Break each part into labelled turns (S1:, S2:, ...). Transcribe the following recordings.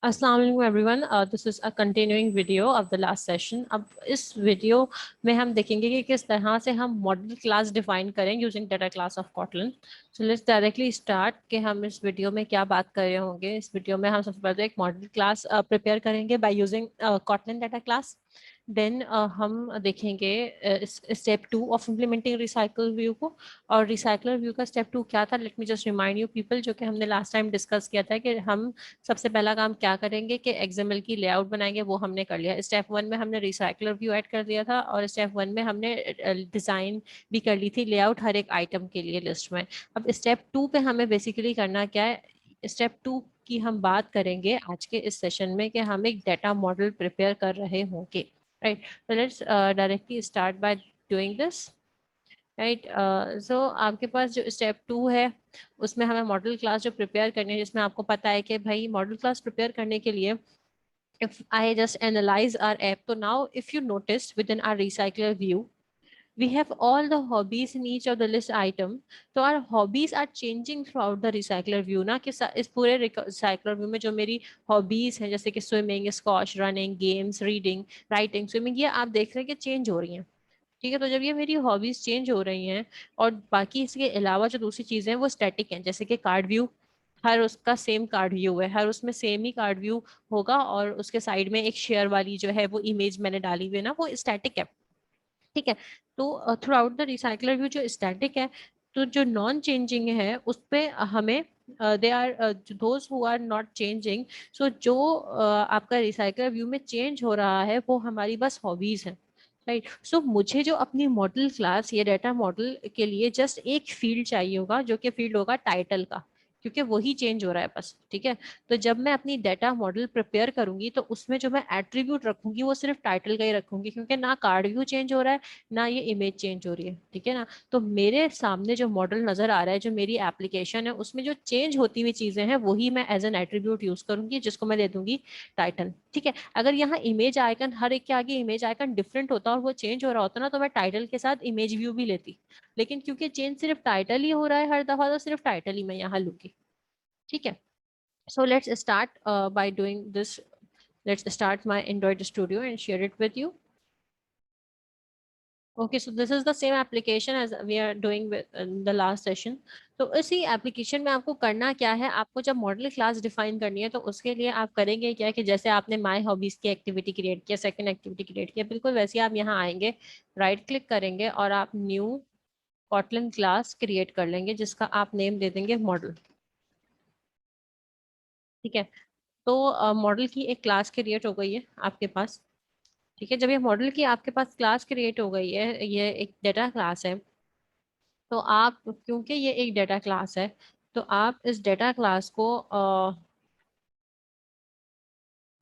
S1: अस्सलाम वालेकुम everyone. This is a continuing video of the last session. अब इस वीडियो में हम देखेंगे कि किस तरह से हम मॉडल क्लास डिफाइन करें using data class of Kotlin. So let's directly start कि हम इस वीडियो में क्या बात कर रहे होंगे। इस वीडियो में हम सबसे पहले एक मॉडल क्लास प्रिपेयर करेंगे by using Kotlin data class. Then हम देखेंगे step 2 of implementing recycle view को। और रिसाइकलर व्यू का स्टेप 2 क्या था, let me just remind you people, जो कि हमने लास्ट टाइम डिस्कस किया था कि हम सबसे पहला काम क्या करेंगे कि एक्सएमएल की लेआउट बनाएंगे। वो हमने कर लिया। स्टेप 1 में हमने रिसाइकलर व्यू ऐड कर दिया था और स्टेप 1 में हमने डिजाइन भी कर ली थी, लेआउट हर एक आइटम के लिए लिस्ट में। अब स्टेप 2 पे हमें बेसिकली करना क्या है। स्टेप 2 की हम बात करेंगे आज के इस सेशन में कि हम एक डाटा मॉडल प्रिपेयर कर रहे होंगे। Right, so let's directly start by doing this. Right, so आपके पास जो स्टेप 2 है उसमें हमें मॉडल क्लास जो प्रिपेयर करनी है, जिसमें आपको पता है कि भाई मॉडल क्लास प्रिपेयर करने के लिए if I just analyze our app, तो now if you noticed within our recycler view we have all the hobbies in each of the list item. तो our hobbies are changing throughout the recycler view ना, कि इस पूरे recycler view में जो मेरी hobbies हैं जैसे कि swimming, squash, running, games, reading, writing, swimming, ये आप देख रहे हैं कि चेंज हो रही हैं। ठीक है, तो जब ये मेरी हॉबीज चेंज हो रही हैं और बाकी इसके अलावा जो दूसरी चीजें हैं वो स्टैटिक हैं, जैसे कि कार्ड व्यू, हर उसका सेम कार्ड व्यू है, हर उसमें सेम ही कार्ड व्यू होगा और उसके साइड में एक शेयर वाली जो है वो इमेज मैंने डाली हुई है ना, वो स्टैटिक है। ठीक है, तो throughout the recycler view जो स्टैटिक है, तो जो नॉन चेंजिंग है उस पे हमें they are those who are not changing. So जो आपका रिसाइकलर व्यू में चेंज हो रहा है वो हमारी बस हॉबीज है। राइट, सो मुझे जो अपनी मॉडल क्लास या डाटा मॉडल के लिए जस्ट एक फील्ड चाहिए होगा, जो कि फील्ड होगा टाइटल का, क्योंकि वही चेंज हो रहा है बस। ठीक है, तो जब मैं अपनी डाटा मॉडल प्रिपेयर करूंगी तो उसमें जो मैं एट्रीब्यूट रखूंगी वो सिर्फ टाइटल का ही रखूंगी, क्योंकि ना कार्ड व्यू चेंज हो रहा है ना ये इमेज चेंज हो रही है। ठीक है ना, तो मेरे सामने जो मॉडल नजर आ रहा है, जो मेरी एप्लीकेशन है, उसमें जो चेंज होती हुई चीजें हैं वही मैं एज एन एट्रीब्यूट यूज करूंगी, जिसको मैं दे दूंगी टाइटल। ठीक है, अगर यहाँ इमेज आइकन, हर एक के आगे इमेज आइकन डिफरेंट होता और वो चेंज हो रहा होता ना, तो मैं टाइटल के साथ इमेज व्यू भी लेती। लेकिन क्योंकि चेंज सिर्फ टाइटल ही हो रहा है हर दफा, तो सिर्फ टाइटल ही मैं यहाँ लूंगी। ठीक है, so let's start by doing this. Let's start my Android Studio and share it with you. Okay, so this is the same application as we are doing with the last session. तो इसी application में आपको करना क्या है, आपको जब model class define करनी है तो उसके लिए आप करेंगे क्या कि जैसे आपने माय हॉबीज की एक्टिविटी क्रिएट किया, सेकंड एक्टिविटी क्रिएट किया, बिल्कुल वैसे ही आप यहाँ आएंगे, राइट क्लिक करेंगे और आप न्यू कॉटलन क्लास क्रिएट कर लेंगे, जिसका आप नेम दे देंगे मॉडल। ठीक है, तो मॉडल की एक क्लास क्रिएट हो गई है आपके पास। ठीक है, जब ये मॉडल की आपके पास क्लास क्रिएट हो गई है, ये एक डाटा क्लास है, तो आप, क्योंकि ये एक डाटा क्लास है, तो आप इस डाटा क्लास को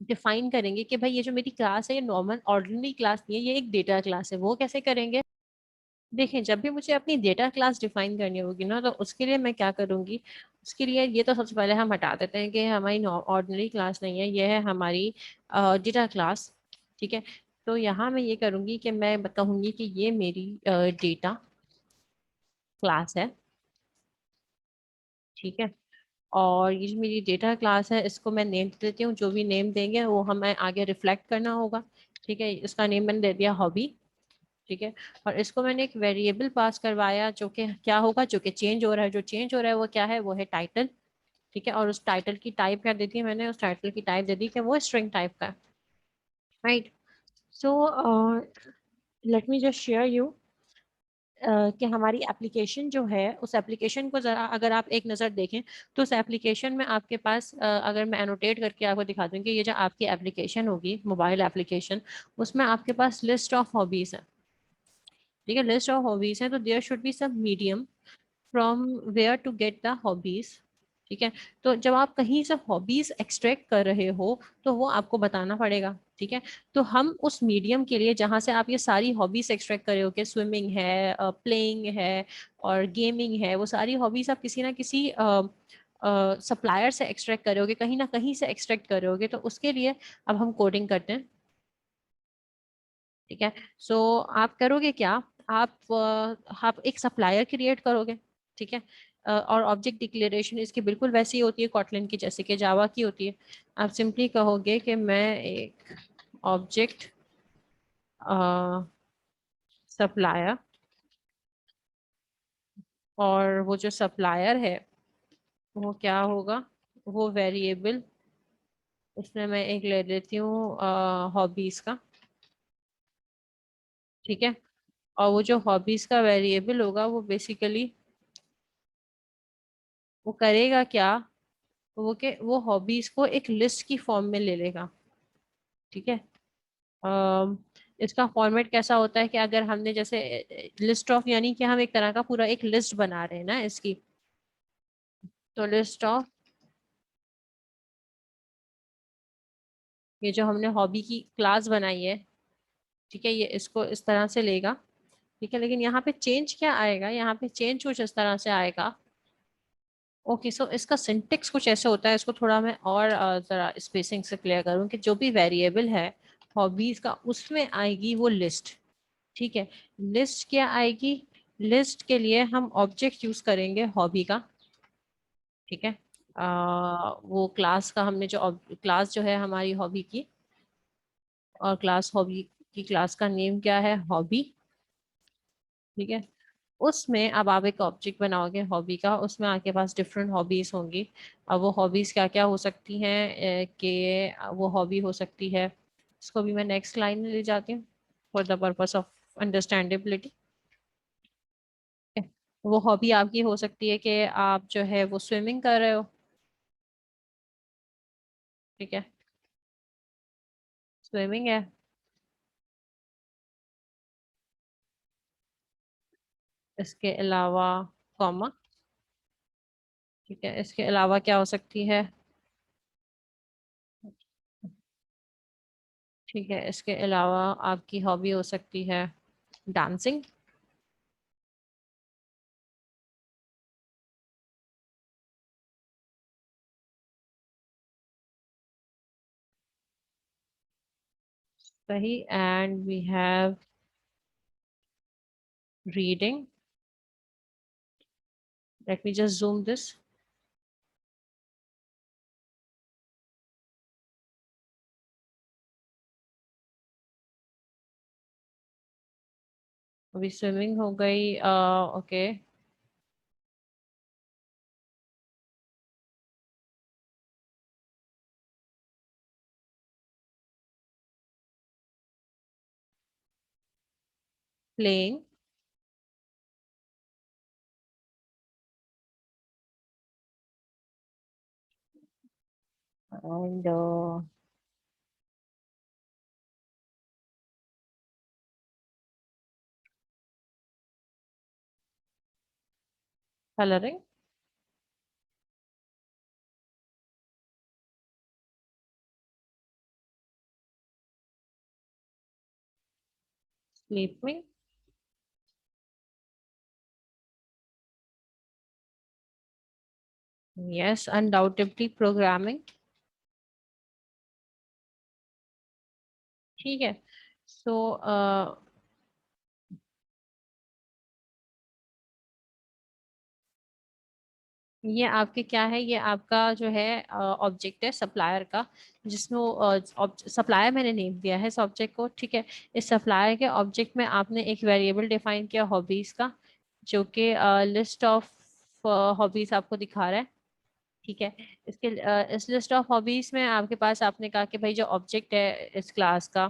S1: डिफाइन करेंगे कि भाई ये जो मेरी क्लास है ये नॉर्मल ऑर्डिनरी क्लास नहीं है, ये एक डेटा क्लास है। वो कैसे करेंगे, देखें, जब भी मुझे अपनी डेटा क्लास डिफाइन करनी होगी ना, तो उसके लिए मैं क्या करूंगी। उसके लिए ये तो सबसे पहले हम हटा देते हैं कि हमारी ऑर्डिनरी क्लास नहीं है, ये है हमारी डेटा क्लास। ठीक है, तो यहाँ मैं ये करूंगी कि मैं कहूंगी कि ये मेरी डेटा क्लास है। ठीक है, और ये जो मेरी डेटा क्लास है इसको मैं नेम दे देती हूँ, जो भी नेम देंगे वो हमें आगे रिफ्लेक्ट करना होगा। ठीक है, इसका नेम मैंने दे दिया हॉबी। ठीक है, और इसको मैंने एक वेरिएबल पास करवाया जो कि क्या होगा, जो कि चेंज हो रहा है। जो चेंज हो रहा है वो क्या है, वो है टाइटल। ठीक है, और उस टाइटल की टाइप क्या दी थी मैंने, उस टाइटल की टाइप दे दी कि वो स्ट्रिंग टाइप का है। Right, so let me just share you कि हमारी एप्लीकेशन जो है, उस एप्लीकेशन को ज़रा अगर आप एक नज़र देखें, तो उस एप्लीकेशन में आपके पास अगर मैं एनोटेट करके आपको दिखा दूँ कि ये जो आपकी एप्लीकेशन होगी, मोबाइल एप्लीकेशन, उसमें आपके पास लिस्ट ऑफ हॉबीज़ है। ठीक है, लिस्ट ऑफ हॉबीज़ है, तो there should be some medium from where to get the hobbies. ठीक है, तो जब आप कहीं से हॉबीज एक्सट्रैक्ट कर रहे हो तो वो आपको बताना पड़ेगा। ठीक है, तो हम उस मीडियम के लिए जहाँ से आप ये सारी हॉबीज एक्सट्रैक्ट कर रहे हो, कि स्विमिंग है, प्लेइंग है और गेमिंग है, वो सारी हॉबीज आप किसी ना किसी सप्लायर से एक्सट्रैक्ट करोगे, कहीं ना कहीं से एक्सट्रैक्ट करोगे, तो उसके लिए अब हम कोडिंग करते हैं। ठीक है, सो आप करोगे क्या, आप एक सप्लायर क्रिएट करोगे। ठीक है, और ऑब्जेक्ट डिक्लेरेशन इसकी बिल्कुल वैसी होती है कॉटलिन की जैसे कि जावा की होती है। आप सिंपली कहोगे कि मैं एक ऑब्जेक्ट सप्लायर, और वो जो सप्लायर है वो क्या होगा, वो वेरिएबल, उसमें मैं एक ले लेती हूँ हॉबीज का, ठीक है। और वो जो हॉबीज का वेरिएबल होगा वो बेसिकली वो करेगा क्या, वो के वो हॉबीज को एक लिस्ट की फॉर्म में ले लेगा, ठीक है। अम, इसका फॉर्मेट कैसा होता है कि अगर हमने जैसे लिस्ट ऑफ, यानी कि हम एक तरह का पूरा एक लिस्ट बना रहे हैं ना इसकी, तो लिस्ट ऑफ, ये जो हमने हॉबी की क्लास बनाई है, ठीक है, ये इसको इस तरह से लेगा, ठीक है। लेकिन यहाँ पे चेंज क्या आएगा, यहाँ पे चेंज कुछ इस तरह से आएगा। ओके, सो इसका सिंटेक्स कुछ ऐसे होता है, इसको थोड़ा मैं और जरा स्पेसिंग से क्लियर करूँ कि जो भी वेरिएबल है हॉबीज का उसमें आएगी वो लिस्ट, ठीक है। लिस्ट क्या आएगी, लिस्ट के लिए हम ऑब्जेक्ट यूज करेंगे हॉबी का, ठीक है। वो क्लास का हमने जो क्लास जो है हमारी हॉबी की, और क्लास हॉबी की क्लास का नेम क्या है, हॉबी, ठीक है। उसमें अब आप एक ऑब्जेक्ट बनाओगे हॉबी का, उसमें आपके पास डिफरेंट हॉबीज होंगी। अब वो हॉबीज क्या क्या हो सकती हैं कि वो हॉबी हो सकती है, इसको भी मैं नेक्स्ट लाइन में ले जाती हूँ for the purpose of understandability. वो हॉबी आपकी हो सकती है कि आप जो है वो स्विमिंग कर रहे हो, ठीक है, स्विमिंग है। इसके अलावा कॉमा, ठीक है, इसके अलावा क्या हो सकती है, ठीक है, इसके अलावा आपकी हॉबी हो सकती है डांसिंग। सही, and we have reading. Let me just zoom this. अभी स्विमिंग हो गई, okay. Playing, and colouring. Sleeping. Yes, undoubtedly programming. ठीक है। सो ये आपके क्या है, ये आपका जो है ऑब्जेक्ट है सप्लायर का, जिसमें सप्लायर मैंने नेम दिया है इस ऑब्जेक्ट को, ठीक है। इस सप्लायर के ऑब्जेक्ट में आपने एक वेरिएबल डिफाइन किया हॉबीज का, जो कि लिस्ट ऑफ हॉबीज आपको दिखा रहा है, ठीक है। इसके इस लिस्ट ऑफ हॉबीज में आपके पास आपने कहा कि भाई जो ऑब्जेक्ट है इस क्लास का,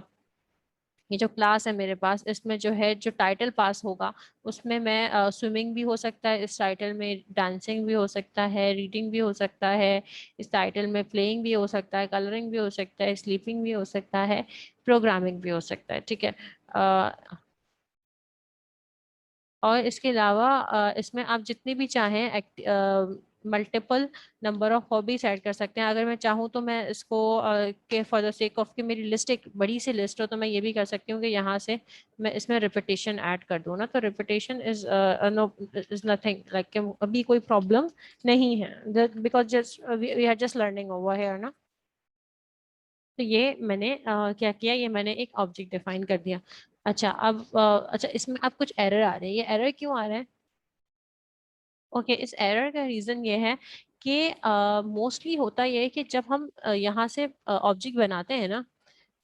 S1: ये जो क्लास है मेरे पास, इसमें जो है जो टाइटल पास होगा उसमें मैं स्विमिंग भी हो सकता है, इस टाइटल में डांसिंग भी हो सकता है, रीडिंग भी हो सकता है, इस टाइटल में प्लेइंग भी हो सकता है, कलरिंग भी हो सकता है, स्लीपिंग भी हो सकता है, प्रोग्रामिंग भी हो सकता है, ठीक है। और इसके अलावा इसमें आप जितनी भी चाहें multiple number of hobbies add कर सकते हैं। अगर मैं चाहूँ तो मैं इसको के फॉर द सेक ऑफ कि मेरी लिस्ट एक बड़ी सी लिस्ट हो, तो मैं ये भी कर सकती हूँ कि यहाँ से मैं इसमें रिपीटेशन ऐड कर दूँ ना, तो repetition is no is nothing like, अभी कोई प्रॉब्लम नहीं है, because just we are just learning over here ना। तो ये मैंने क्या किया, ये मैंने एक ऑब्जेक्ट डिफाइन कर दिया। अच्छा, अब अच्छा इसमें अब कुछ एरर आ रहे हैं, ये एरर क्यों आ रहे हैं, ओके इस एरर का रीजन ये है कि मोस्टली होता ये है कि जब हम यहाँ से ऑब्जेक्ट बनाते हैं ना,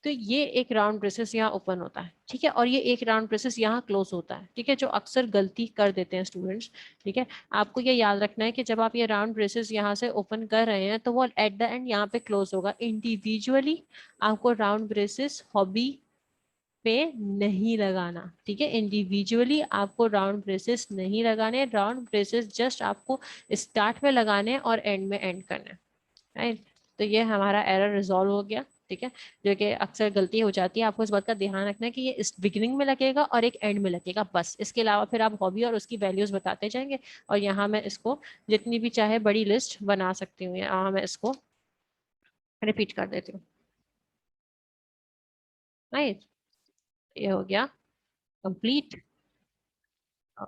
S1: तो ये एक राउंड ब्रेसेस यहाँ ओपन होता है, ठीक है, और ये एक राउंड ब्रेसेस यहाँ क्लोज होता है, ठीक है, जो अक्सर गलती कर देते हैं स्टूडेंट्स। ठीक है, आपको ये याद रखना है कि जब आप ये राउंड ब्रेसेस यहाँ से ओपन कर रहे हैं तो वो एट द एंड यहाँ पे क्लोज होगा। इंडिविजुअली आपको राउंड ब्रेसेस हॉबी पे नहीं लगाना, ठीक है, इंडिविजुअली आपको राउंड ब्रेसेस नहीं लगाने, राउंड ब्रेसेस जस्ट आपको स्टार्ट में लगाने और एंड में एंड करने, राइट। तो ये हमारा एरर रिजॉल्व हो गया, ठीक है, जो कि अक्सर गलती हो जाती है। आपको इस बात का ध्यान रखना है कि ये इस बिगिनिंग में लगेगा और एक एंड में लगेगा, बस। इसके अलावा फिर आप हॉबी और उसकी वैल्यूज बताते जाएंगे, और यहाँ मैं इसको जितनी भी चाहे बड़ी लिस्ट बना सकती हूँ, यहाँ मैं इसको रिपीट कर देती हूँ, राइट। ये हो गया complete.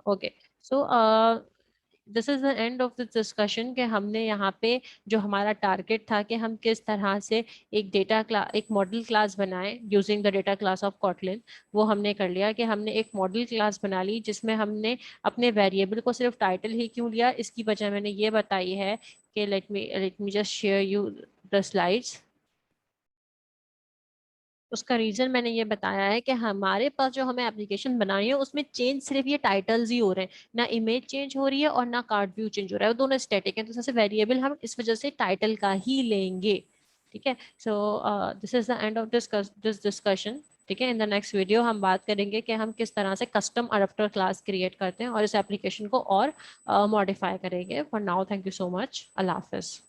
S1: Okay, so this is the end of this discussion, कि हमने यहाँ पे जो हमारा टारगेट था कि हम किस तरह से एक एक मॉडल क्लास बनाएं using the data class of Kotlin, वो हमने कर लिया। कि हमने एक मॉडल क्लास बना ली जिसमें हमने अपने वेरिएबल को सिर्फ टाइटल ही क्यों लिया, इसकी वजह मैंने ये बताई है कि late me just share you the slides. उसका रीजन मैंने ये बताया है कि हमारे पास जो हमें एप्लीकेशन बनाई है उसमें चेंज सिर्फ ये टाइटल्स ही हो रहे हैं, ना इमेज चेंज हो रही है और ना कार्ड व्यू चेंज हो रहा है, वो दोनों स्टैटिक हैं। तो सबसे वेरिएबल हम इस वजह से टाइटल का ही लेंगे, ठीक है। So this is the end of this discussion, ठीक है। इन द नेक्स्ट वीडियो हम बात करेंगे कि हम किस तरह से कस्टम अडप्टर क्लास क्रिएट करते हैं और इस एप्लीकेशन को और मॉडिफाई करेंगे। For now thank you so much, Allah Hafiz.